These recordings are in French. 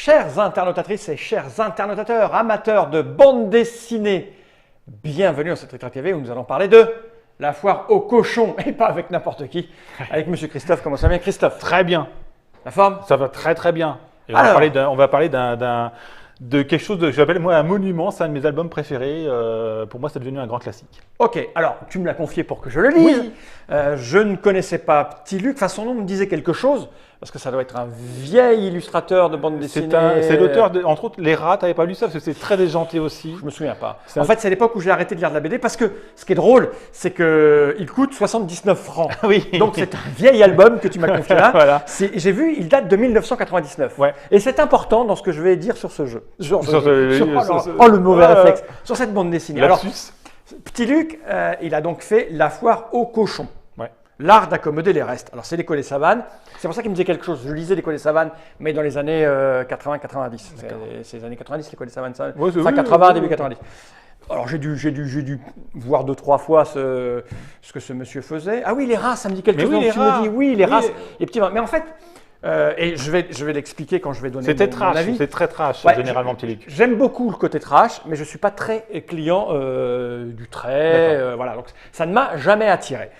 Chères internautatrices et chers internautateurs, amateurs de bande dessinée, bienvenue dans cette Récré TV où nous allons parler de la foire aux cochons et pas avec n'importe qui, avec Monsieur Christophe. Comment ça va bien, Christophe? Très bien. La forme? Ça va très très bien. Et Alors. on va parler de quelque chose que j'appelle moi un monument, c'est un de mes albums préférés. Pour moi, c'est devenu un grand classique. Ok, alors tu me l'as confié pour que je le lise. Oui. Je ne connaissais pas Petit Luc. Enfin, son nom me disait quelque chose parce que ça doit être un vieil illustrateur de bande dessinée. C'est l'auteur, entre autres, Les Rats. T'avais pas lu ça parce que c'est très déjanté aussi. Je me souviens pas. C'est En fait, c'est l'époque où j'ai arrêté de lire de la BD parce que ce qui est drôle, c'est qu'il coûte 79 francs. Oui. Donc c'est un vieil album que tu m'as confié là. Voilà. J'ai vu, il date de 1999. Ouais. Et c'est important dans ce que je vais dire sur ce jeu. Oh, Le mauvais réflexe. Sur cette bande dessinée. Alors, Lapsus. Petit Luc, il a donc fait La foire aux cochons. Ouais. L'art d'accommoder les restes. Alors c'est l'école des savanes. C'est pour ça qu'il me disait quelque chose. Je lisais l'école des savanes, mais dans les années 80-90. C'est les années 90, l'école des savanes. Ouais, Fin 80, début 90. Alors j'ai dû voir 2-3 fois ce que ce monsieur faisait. Ah oui, les races, ça me dit quelque chose. oui, Donc, les tu rats. me dis oui, les Oui. races. Les petits, mais en fait, et je vais l'expliquer quand je vais donner C'était mon trash, avis. c'est très trash, Ouais, généralement, Petit Luc. J'aime beaucoup le côté trash, mais je ne suis pas très client du trait. Voilà, donc ça ne m'a jamais attiré.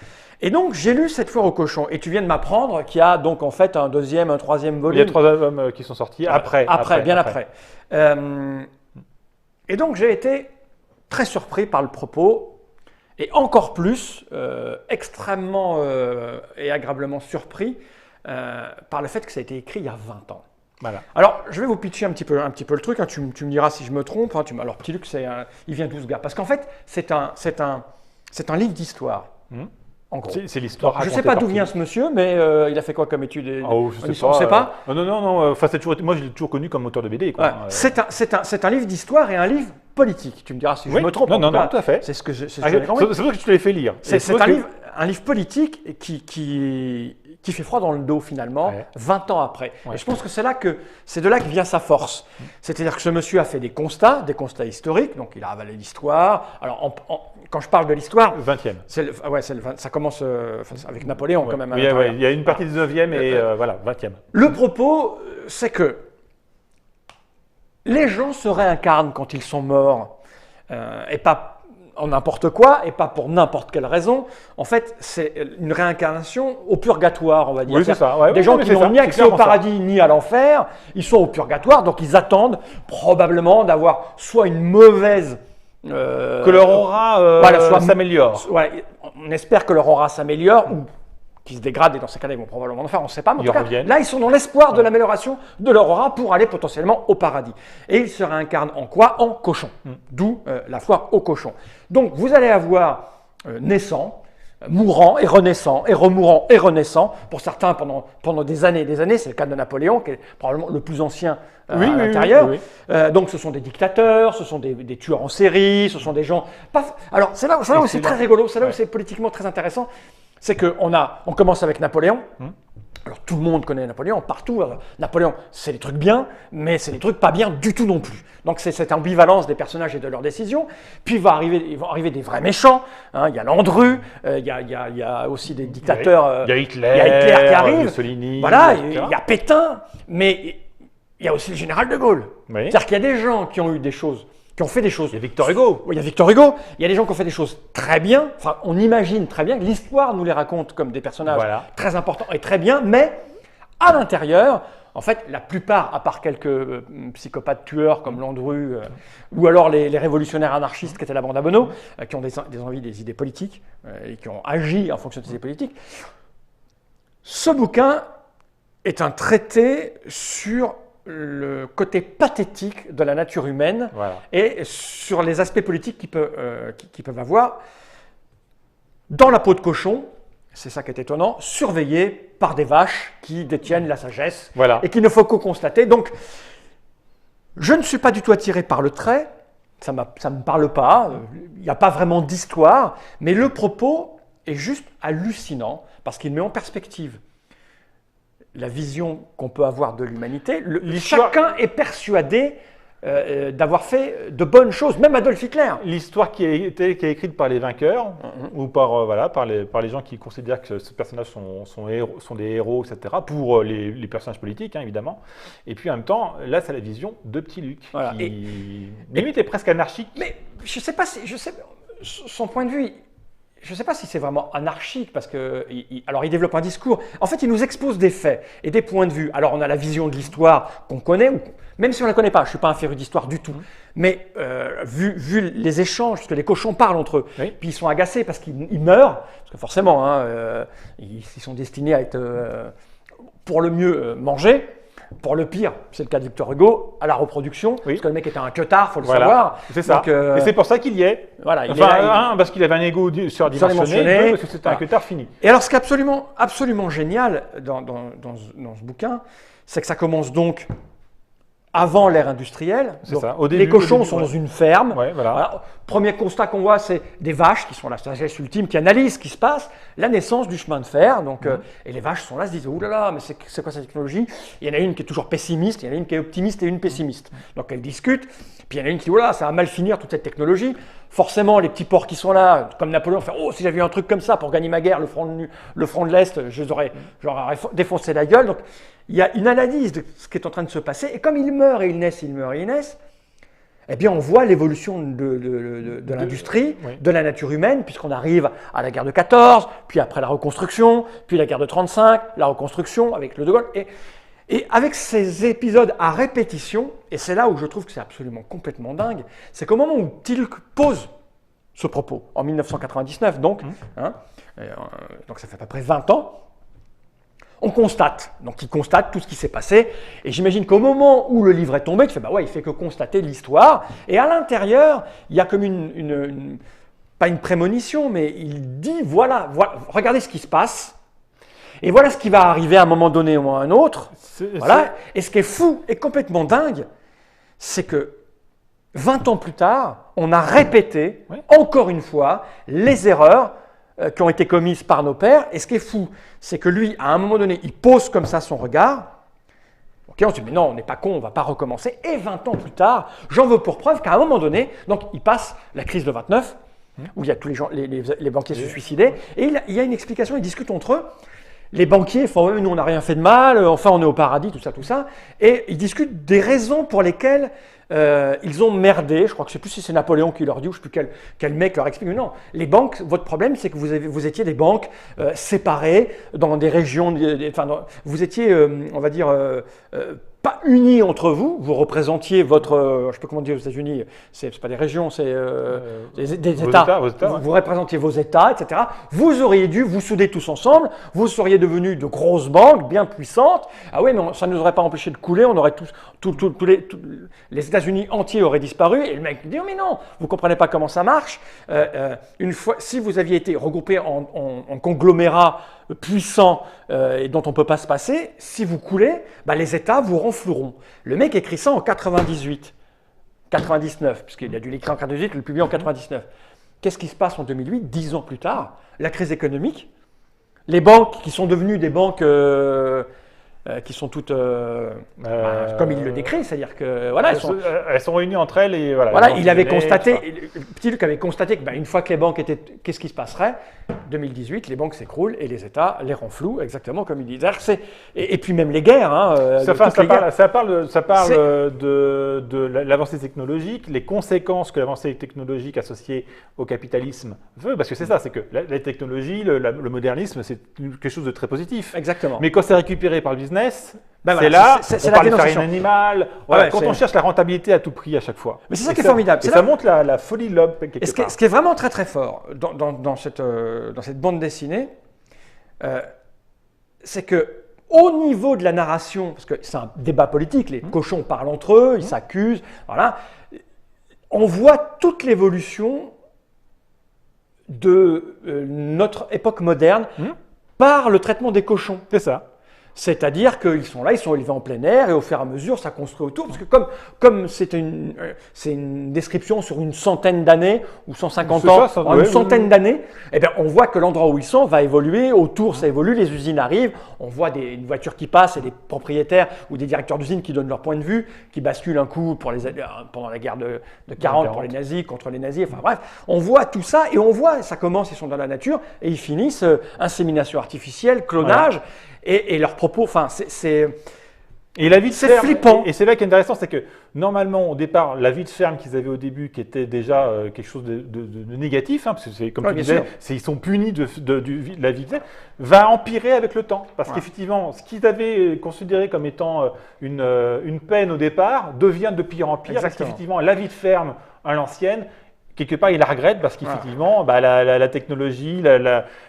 Et donc, j'ai lu cette foire aux cochons. Et tu viens de m'apprendre qu'il y a donc en fait un deuxième, un troisième volume. Il y a 3 albums qui sont sortis après. Bien après. Et donc, j'ai été très surpris par le propos. Et encore plus, extrêmement et agréablement surpris par le fait que ça a été écrit il y a 20 ans. Voilà. Alors, je vais vous pitcher un petit peu le truc. Hein. Tu me diras si je me trompe. Hein. Alors, Petit Luc, il vient d'où ce gars? Parce qu'en fait, c'est un livre d'histoire. En gros. C'est l'histoire. Je ne sais pas d'où vient ce monsieur, mais il a fait quoi comme étude? Oh, je sais pas. On ne sait pas. Non. Enfin, moi, je l'ai toujours connu comme auteur de BD. Quoi. Ouais. C'est un livre d'histoire et un livre politique. Tu me diras si je me trompe. Non, tout à fait. C'est ce que j'ai C'est pour ça que je te l'ai fait lire. C'est un livre politique qui fait froid dans le dos finalement, 20 ans après. Ouais. Et je pense que c'est de là que vient sa force. C'est-à-dire que ce monsieur a fait des constats historiques, donc il a avalé l'histoire. Alors, quand je parle de l'histoire, 20e. Ça commence avec Napoléon quand même. Oui, il y a une partie du 9e et voilà, 20e. Le propos, c'est que les gens se réincarnent quand ils sont morts, et pas en n'importe quoi, et pas pour n'importe quelle raison. En fait, c'est une réincarnation au purgatoire, on va dire. Oui, c'est ça. Ouais, des gens qui n'ont ni accès au paradis ni à l'enfer, ils sont au purgatoire, donc ils attendent probablement d'avoir soit une mauvaise... que leur aura s'améliore. On espère que leur aura s'améliore, ou qui se dégrade, et dans ces cas-là, ils vont probablement en faire, on ne sait pas. Mais en tout cas, là, ils sont dans l'espoir de l'amélioration de leur aura pour aller potentiellement au paradis. Et ils se réincarnent en quoi? En cochon. D'où la foire aux cochons. Donc, vous allez avoir naissant, mourant et renaissant, et remourant et renaissant, pour certains pendant des années. C'est le cas de Napoléon, qui est probablement le plus ancien à l'intérieur. Oui. Donc ce sont des dictateurs, ce sont des tueurs en série, ce sont des gens... Alors c'est là où c'est très rigolo, c'est là où c'est politiquement très intéressant, c'est qu'on commence avec Napoléon. Alors tout le monde connaît Napoléon, partout. Alors, Napoléon, c'est des trucs bien, mais c'est des trucs pas bien du tout non plus. Donc c'est cette ambivalence des personnages et de leurs décisions. Puis ils vont arriver des vrais méchants. Hein. Il y a Landru, il y a aussi des dictateurs. Il y a Hitler, qui arrive. Mussolini. Voilà, il y a Pétain, mais il y a aussi le général de Gaulle. Oui. C'est-à-dire qu'il y a des gens qui ont eu des choses, qui ont fait des choses. Il y a Victor Hugo. Oui, il y a Victor Hugo. Il y a des gens qui ont fait des choses très bien. Enfin, on imagine très bien. L'histoire nous les raconte comme des personnages très importants et très bien. Mais à l'intérieur, en fait, la plupart, à part quelques psychopathes tueurs comme Landru, ou alors les révolutionnaires anarchistes qui étaient la bande à Bonneau, qui ont des envies, des idées politiques, et qui ont agi en fonction de ces idées politiques, ce bouquin est un traité sur le côté pathétique de la nature humaine et sur les aspects politiques qu'ils peuvent avoir dans la peau de cochon. C'est ça qui est étonnant, surveillés par des vaches qui détiennent la sagesse et qu'il ne faut que constater. Donc, je ne suis pas du tout attiré par le trait, ça ne me parle pas, il n'y a pas vraiment d'histoire, mais le propos est juste hallucinant parce qu'il met en perspective la vision qu'on peut avoir de l'humanité. Chacun est persuadé d'avoir fait de bonnes choses, même Adolf Hitler. L'histoire qui est écrite par les vainqueurs, ou par les gens qui considèrent que ce personnage sont des héros, etc., pour les personnages politiques, hein, évidemment. Et puis en même temps, là, c'est la vision de Petit Luc, qui limite est presque anarchique. Mais je sais pas si... son point de vue... Je ne sais pas si c'est vraiment anarchique, parce qu'il développe un discours. En fait, il nous expose des faits et des points de vue. Alors, on a la vision de l'histoire qu'on connaît, même si on ne la connaît pas. Je ne suis pas un féru d'histoire du tout. Mais vu les échanges, parce que les cochons parlent entre eux, puis ils sont agacés parce qu'ils meurent, parce que forcément, ils sont destinés à être, pour le mieux, mangés. Pour le pire, c'est le cas de Victor Hugo, à la reproduction, parce que le mec était un queutard, il faut le savoir. C'est ça. Donc, et c'est pour ça qu'il y est. Voilà, parce qu'il avait un ego surdimensionné, parce que c'était un queutard fini. Et alors, ce qui est absolument génial dans ce bouquin, c'est que ça commence donc avant l'ère industrielle. Les cochons sont dans une ferme. Voilà. Premier constat qu'on voit, c'est des vaches qui sont la sagesse ultime, qui analysent ce qui se passe, la naissance du chemin de fer. Donc, et les vaches sont là, se disent « Ouh là là, mais c'est quoi cette technologie ?» Il y en a une qui est toujours pessimiste, il y en a une qui est optimiste et une pessimiste. Donc, elles discutent. Puis il y en a une qui dit « Oh là, ça va mal finir toute cette technologie. » Forcément, les petits porcs qui sont là, comme Napoléon, font « Oh, si j'avais eu un truc comme ça pour gagner ma guerre, le front de l'Est, j'aurais défoncé la gueule. » Donc, il y a une analyse de ce qui est en train de se passer. Et comme ils meurent et ils naissent, eh bien, on voit l'évolution de l'industrie, de la nature humaine, puisqu'on arrive à la guerre de 14, puis après la reconstruction, puis la guerre de 35, la reconstruction avec le De Gaulle. Et avec ces épisodes à répétition, et c'est là où je trouve que c'est absolument complètement dingue, c'est qu'au moment où Petit Luc pose ce propos, en 1999, donc ça fait à peu près 20 ans, on constate. Donc, il constate tout ce qui s'est passé. Et j'imagine qu'au moment où le livre est tombé, tu fais, bah ouais, il fait que constater l'histoire. Et à l'intérieur, il y a comme pas une prémonition, mais il dit, voilà, regardez ce qui se passe. Et voilà ce qui va arriver à un moment donné ou à un autre. Et ce qui est fou et complètement dingue, c'est que 20 ans plus tard, on a répété, encore une fois, les erreurs qui ont été commises par nos pères. Et ce qui est fou, c'est que lui, à un moment donné, il pose comme ça son regard. On se dit, mais non, on n'est pas con, on ne va pas recommencer. Et 20 ans plus tard, j'en veux pour preuve qu'à un moment donné, donc il passe la crise de 29, où il y a tous les gens, les banquiers se suicidaient, et il y a une explication, ils discutent entre eux. Les banquiers font, nous on n'a rien fait de mal, enfin on est au paradis, tout ça. Et ils discutent des raisons pour lesquelles ils ont merdé. Je crois que je ne sais plus si c'est Napoléon qui leur dit, ou je ne sais plus quel mec leur explique. Mais non, les banques, votre problème c'est que vous étiez des banques séparées dans des régions, vous étiez, on va dire, pas unis entre vous. Vous représentiez votre, je ne sais pas comment dire aux États-Unis, c'est pas des régions, c'est des États. Vous représentiez vos États, etc. Vous auriez dû vous souder tous ensemble. Vous seriez devenus de grosses banques bien puissantes. Ah oui, mais ça ne nous aurait pas empêché de couler. On aurait les États-Unis entiers auraient disparu. Et le mec dit, oh, mais non, vous ne comprenez pas comment ça marche. Une fois, si vous aviez été regroupés en conglomérats puissants et dont on ne peut pas se passer, si vous coulez, les États vous renfloueront. Le mec écrit ça en 99, puisqu'il a dû l'écrire en 98, le publie en 99. Qu'est-ce qui se passe en 2008, 10 ans plus tard? La crise économique, les banques qui sont devenues des banques qui sont toutes comme il le décrit, c'est-à-dire que elles sont réunies entre elles et il avait constaté, Petit Luc avait constaté que une fois que les banques étaient, qu'est-ce qui se passerait? 2018, les banques s'écroulent et les États les renflouent, exactement comme il dit. Et puis même les guerres. Ça parle de l'avancée technologique, les conséquences que l'avancée technologique associée au capitalisme veut, parce que c'est ça, c'est que la technologie, le modernisme, c'est quelque chose de très positif. Exactement. Mais quand c'est récupéré par le business, c'est là, on parle de farine animale, quand on cherche la rentabilité à tout prix à chaque fois. Mais c'est ça qui est formidable. Et ça montre la folie de l'homme quelque part. Ce qui est vraiment très très fort dans cette bande dessinée, c'est que au niveau de la narration, parce que c'est un débat politique, les cochons parlent entre eux, ils s'accusent, on voit toute l'évolution de notre époque moderne par le traitement des cochons. C'est ça. C'est-à-dire qu'ils sont là, ils sont élevés en plein air et au fur et à mesure, ça construit autour. Parce que comme c'est une description sur une centaine d'années ou 150 ans, en une centaine d'années, eh bien, on voit que l'endroit où ils sont va évoluer, autour ça évolue, les usines arrivent, on voit une voiture qui passe et des propriétaires ou des directeurs d'usines qui donnent leur point de vue, qui basculent un coup pendant la guerre de 40 pour les nazis, contre les nazis, enfin bref, on voit tout ça et on voit, ça commence, ils sont dans la nature et ils finissent insémination artificielle, clonage. Voilà. Et leurs propos, enfin, c'est flippant. Et c'est là qui est intéressant, c'est que normalement, au départ, la vie de ferme qu'ils avaient au début, qui était déjà quelque chose de négatif, parce que c'est comme tu disais, ils sont punis de la vie de ferme, va empirer avec le temps. Parce qu'effectivement, ce qu'ils avaient considéré comme étant une peine au départ devient de pire en pire. Parce qu'effectivement, la vie de ferme à l'ancienne, quelque part, il la regrette parce qu'effectivement, la technologie,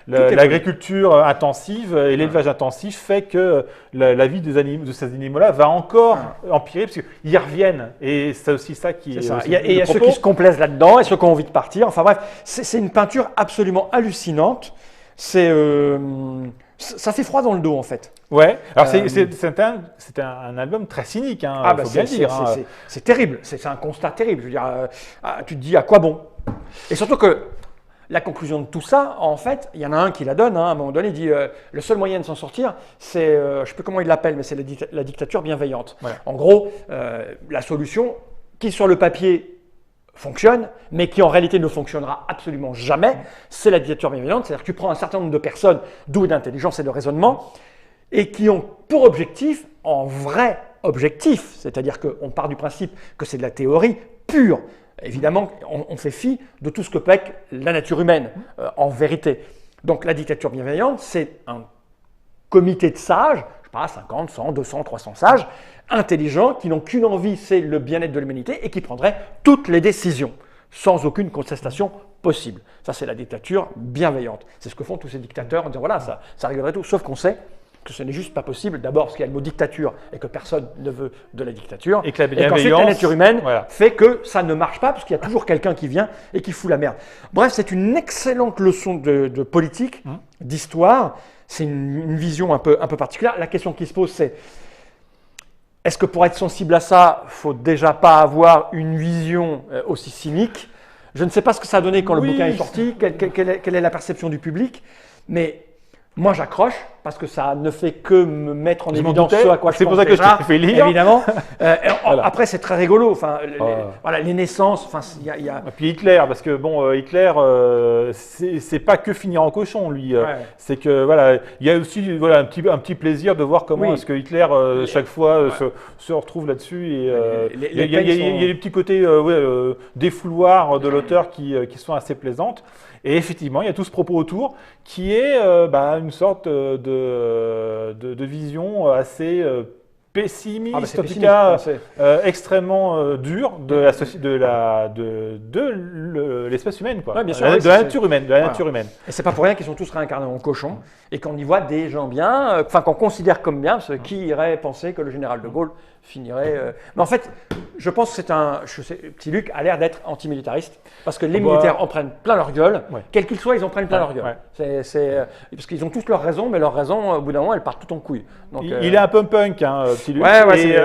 l'agriculture intensive et l'élevage intensif fait que la vie de ces animaux-là va encore empirer parce qu'ils reviennent. Et c'est aussi ça qui est. Ça. Il y a ceux qui se complaisent là-dedans et ceux qui ont envie de partir. Enfin bref, c'est une peinture absolument hallucinante. Ça fait froid dans le dos en fait. Ouais, alors c'est un album très cynique, faut bien le dire. C'est terrible, c'est un constat terrible. Je veux dire, tu te dis à quoi bon? Et surtout que la conclusion de tout ça, en fait, il y en a un qui la donne, à un moment donné, il dit le seul moyen de s'en sortir, c'est, je ne sais plus comment il l'appelle, mais c'est la dictature bienveillante. Voilà. En gros, la solution qui sur le papier fonctionne, mais qui en réalité ne fonctionnera absolument jamais, c'est la dictature bienveillante. C'est-à-dire que tu prends un certain nombre de personnes douées d'intelligence et de raisonnement et qui ont pour objectif, en vrai objectif, c'est-à-dire qu'on part du principe que c'est de la théorie pure. Évidemment, on fait fi de tout ce que peut être la nature humaine, en vérité. Donc la dictature bienveillante, c'est un comité de sages, je sais pas, 50, 100, 200, 300 sages, intelligents, qui n'ont qu'une envie, c'est le bien-être de l'humanité et qui prendraient toutes les décisions, sans aucune contestation possible. Ça, c'est la dictature bienveillante. C'est ce que font tous ces dictateurs en disant, voilà, ça réglerait tout, sauf qu'on sait que ce n'est juste pas possible. D'abord, parce qu'il y a le mot dictature et que personne ne veut de la dictature. Et que qu'ensuite, la nature humaine fait que ça ne marche pas, parce qu'il y a toujours quelqu'un qui vient et qui fout la merde. Bref, c'est une excellente leçon de politique, d'histoire. C'est une vision un peu particulière. La question qui se pose, c'est est-ce que pour être sensible à ça, il ne faut déjà pas avoir une vision aussi cynique? Je ne sais pas ce que ça a donné quand le bouquin est sorti, quelle est la perception du public, mais moi j'accroche parce que ça ne fait que me mettre en évidence ce à quoi je pense. C'est pour ça que je t'ai fait lire. Évidemment. Voilà. Après, c'est très rigolo. Enfin, les naissances. Enfin, il y a... Et puis Hitler, parce que bon, Hitler, c'est pas que finir en cochon, lui. C'est que voilà, il y a aussi un petit plaisir de voir comment est-ce que Hitler chaque fois se retrouve là-dessus. Et il y a des petits côtés défouloirs de l'auteur qui sont assez plaisantes. Et effectivement, il y a tout ce propos autour qui est une sorte de vision assez pessimiste, en tout cas extrêmement dure de l'espèce humaine, quoi. Bien sûr, de la nature humaine, Et c'est pas pour rien qu'ils sont tous réincarnés en cochons et qu'on y voit des gens bien, qu'on considère comme bien, parce qui irait penser que le général de Gaulle finirait. Mais en fait, je pense que petit Luc a l'air d'être antimilitariste parce que les militaires en prennent plein leur gueule, quels qu'ils soient, ils en prennent plein leur gueule. Parce qu'ils ont tous leurs raisons, mais leurs raisons, au bout d'un moment, elles partent tout en couille. Donc, il est un peu punk, petit Luc.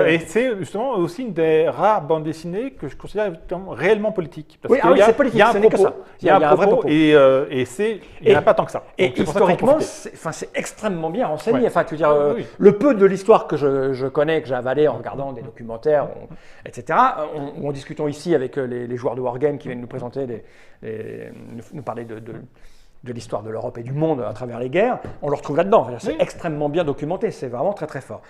Et c'est justement aussi une des rares bandes dessinées que je considère réellement politique. Parce c'est politique, ce n'est que ça. Il y a un vrai propos et il n'y en a pas tant que ça. Et historiquement, c'est extrêmement bien renseigné. Enfin, tu veux dire, le peu de l'histoire que je connais, que j'ai avalé en regardant des documentaires, etc., ou en discutant ici avec les joueurs de Wargame qui viennent nous présenter, nous parler de l'histoire de l'Europe et du monde à travers les guerres, on le retrouve là-dedans. C'est extrêmement bien documenté, c'est vraiment très très fort.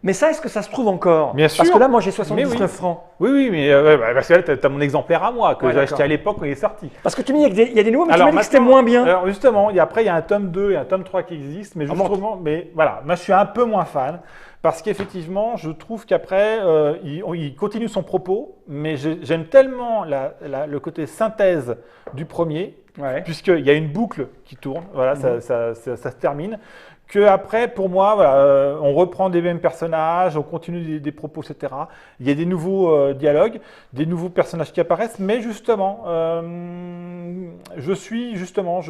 Mais ça, est-ce que ça se trouve encore? Bien sûr. Parce que là, moi, j'ai 79 francs. Oui, mais parce que là, tu as mon exemplaire à moi, que j'ai acheté à l'époque quand il est sorti. Parce que tu me dis qu'il y a des nouveaux, mais tu m'as dit que c'était moins bien. Alors justement, après, il y a un tome 2 et un tome 3 qui existent, mais justement, moi, je suis un peu moins fan. Parce qu'effectivement, je trouve qu'après, il continue son propos, mais j'aime tellement le côté synthèse du premier, puisqu'il y a une boucle qui tourne, ça se termine, qu'après, pour moi, on reprend des mêmes personnages, on continue des propos, etc. Il y a des nouveaux dialogues, des nouveaux personnages qui apparaissent, mais justement, Je suis justement,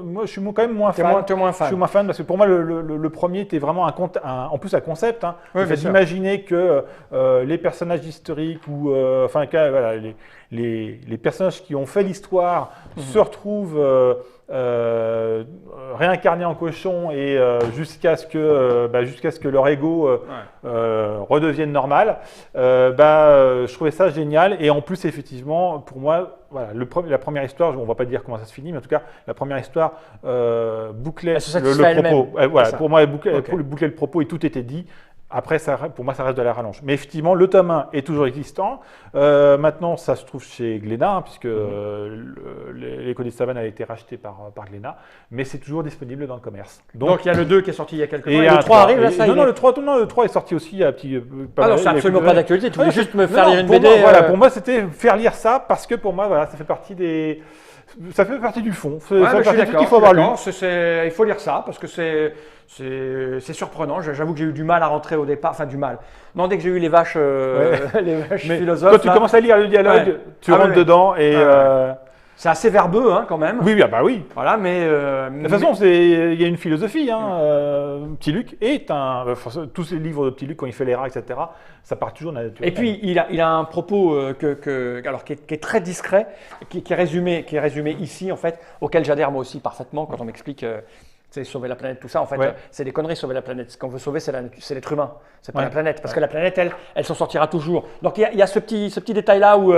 moi, je suis quand même moins fan. T'es moins fan. Je suis moins fan parce que pour moi, le premier était vraiment en plus un concept. Hein. Oui, Le fait d'imaginer que les personnages historiques ou, voilà, les personnages qui ont fait l'histoire se retrouvent réincarnés en cochon et jusqu'à ce que leur ego redevienne normal. Je trouvais ça génial et en plus effectivement pour moi voilà, la première histoire, on ne va pas dire comment ça se finit, mais en tout cas, la première histoire bouclait le propos. Voilà, pour moi, elle bouclait le propos et tout était dit. Après, pour moi, ça reste de la rallonge. Mais effectivement, le tome 1 est toujours existant. Maintenant, ça se trouve chez Glénat, hein, puisque l'Écho des Savanes a été racheté par Glénat. Mais c'est toujours disponible dans le commerce. Donc il y a le 2 qui est sorti il y a quelques temps. Et le 3 arrive, là, ça non, le 3 est sorti aussi il y a un petit... non, c'est absolument pas d'actualité. Tu voulais juste me faire lire une BD. Pour moi, c'était faire lire ça, parce que pour moi, voilà, ça fait partie des... Ça fait partie du fond. Ouais, ça fait partie du qu'il faut avoir lu. Il faut lire ça parce que c'est surprenant. J'avoue que j'ai eu du mal à rentrer au départ. Enfin, du mal. Non, dès que j'ai eu les vaches, les vaches philosophes. Quand tu commences à lire le dialogue, tu rentres dedans et. C'est assez verbeux, hein, quand même. Oui, bah oui. Voilà, mais. De toute façon, il y a une philosophie. Hein. Petit Luc est tous ces livres de Petit Luc, quand il fait les rats, etc., ça part toujours de la nature. Et puis, il a un propos qui est très discret, qui est résumé ici, en fait, auquel j'adhère moi aussi parfaitement quand on m'explique. C'est sauver la planète, tout ça, en fait, c'est des conneries, sauver la planète. Ce qu'on veut sauver, c'est l'être humain, c'est pas la planète, parce que la planète, elle s'en sortira toujours. Donc il y a ce petit détail-là où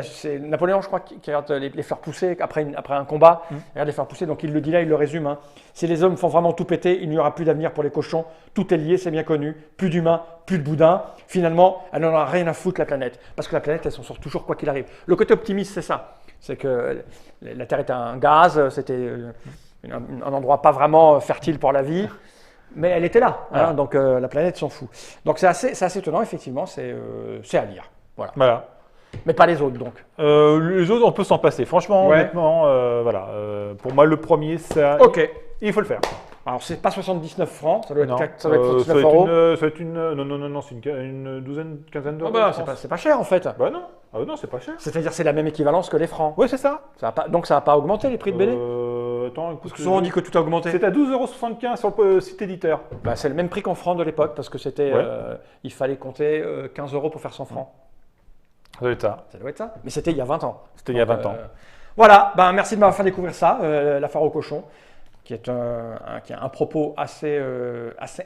c'est Napoléon, je crois, qui regarde les faire pousser après un combat, il regarde les faire pousser, donc il le dit là, il le résume. Hein. Si les hommes font vraiment tout péter, il n'y aura plus d'avenir pour les cochons, tout est lié, c'est bien connu, plus d'humains, plus de boudins. Finalement, elle n'en a rien à foutre, la planète, parce que la planète, elle s'en sort toujours quoi qu'il arrive. Le côté optimiste, c'est ça, c'est que la Terre était un gaz, c'était... un endroit pas vraiment fertile pour la vie, mais elle était là, hein, donc la planète s'en fout. Donc c'est assez étonnant, effectivement, c'est à lire. Voilà. Mais pas les autres, donc. Les autres, on peut s'en passer. Franchement, honnêtement, voilà. Pour moi, le premier, ça, il faut le faire. Alors, c'est pas 79 francs, ça doit être 79 euros. Non, c'est une quinzaine d'euros. Ah bah, c'est pas cher, en fait. Bah non. Non, c'est pas cher. C'est-à-dire c'est la même équivalence que les francs. Oui, c'est ça. Donc ça n'a pas augmenté les prix de BD Attends, parce que souvent on dit que tout a augmenté. C'est à 12,75 € sur le site éditeur. Bah, c'est le même prix qu'en francs de l'époque parce que c'était, il fallait compter 15 € pour faire 100 francs. Ça doit être ça. Ça doit être ça. Mais c'était il y a 20 ans. C'était il y a 20 ans. Voilà, merci de m'avoir fait découvrir ça, La Foire aux cochons, qui a un propos assez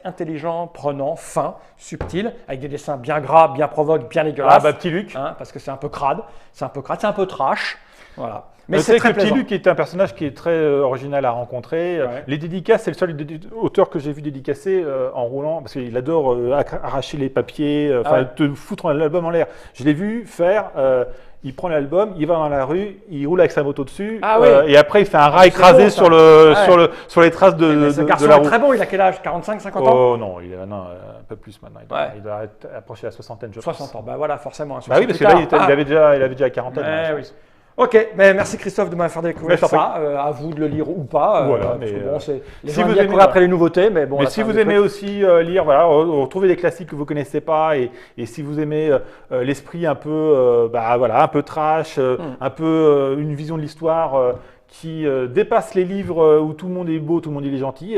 intelligent, prenant, fin, subtil, avec des dessins bien gras, bien provoques, bien dégueulasses. Ah bah Petit Luc. Hein, parce que c'est un peu crade, c'est un peu trash. Voilà. Mais c'est très plaisant. Petit Luc est un personnage qui est très original à rencontrer. Les dédicaces, c'est le seul auteur que j'ai vu dédicacer en roulant, parce qu'il adore arracher les papiers, te foutre l'album en l'air. Je l'ai vu faire... il prend l'album, il va dans la rue, il roule avec sa moto dessus, et après il fait un rat écrasé sur les traces de ce garçon de la roue. Est très bon, il a quel âge? 45, 50 ans? Oh non, un peu plus maintenant. Il doit approcher la soixantaine, je pense. 60 ans, bah voilà, forcément. Bah oui, parce que là, il avait déjà la quarantaine. Oui. Ok, mais merci Christophe de m'avoir fait découvrir ça. À vous de le lire ou pas. Voilà, mais bon, c'est les si gens vous aiment courir après les nouveautés, mais bon. Mais si vous aimez aussi lire, voilà, retrouver des classiques que vous connaissez pas, et si vous aimez l'esprit un peu, un peu trash, un peu une vision de l'histoire qui dépasse les livres où tout le monde est beau, tout le monde est gentil,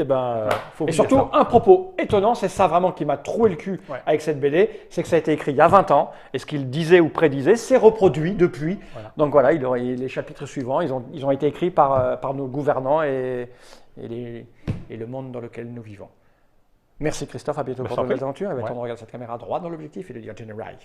faut et surtout un propos étonnant, c'est ça vraiment qui m'a troué le cul avec cette BD, c'est que ça a été écrit il y a 20 ans, et ce qu'il disait ou prédisait, c'est reproduit depuis. Voilà. Donc voilà, les chapitres suivants, ils ont été écrits par nos gouvernants et le monde dans lequel nous vivons. Merci Christophe, à bientôt pour de nouvelles aventures. Et maintenant on regarde cette caméra droit dans l'objectif et le dire General.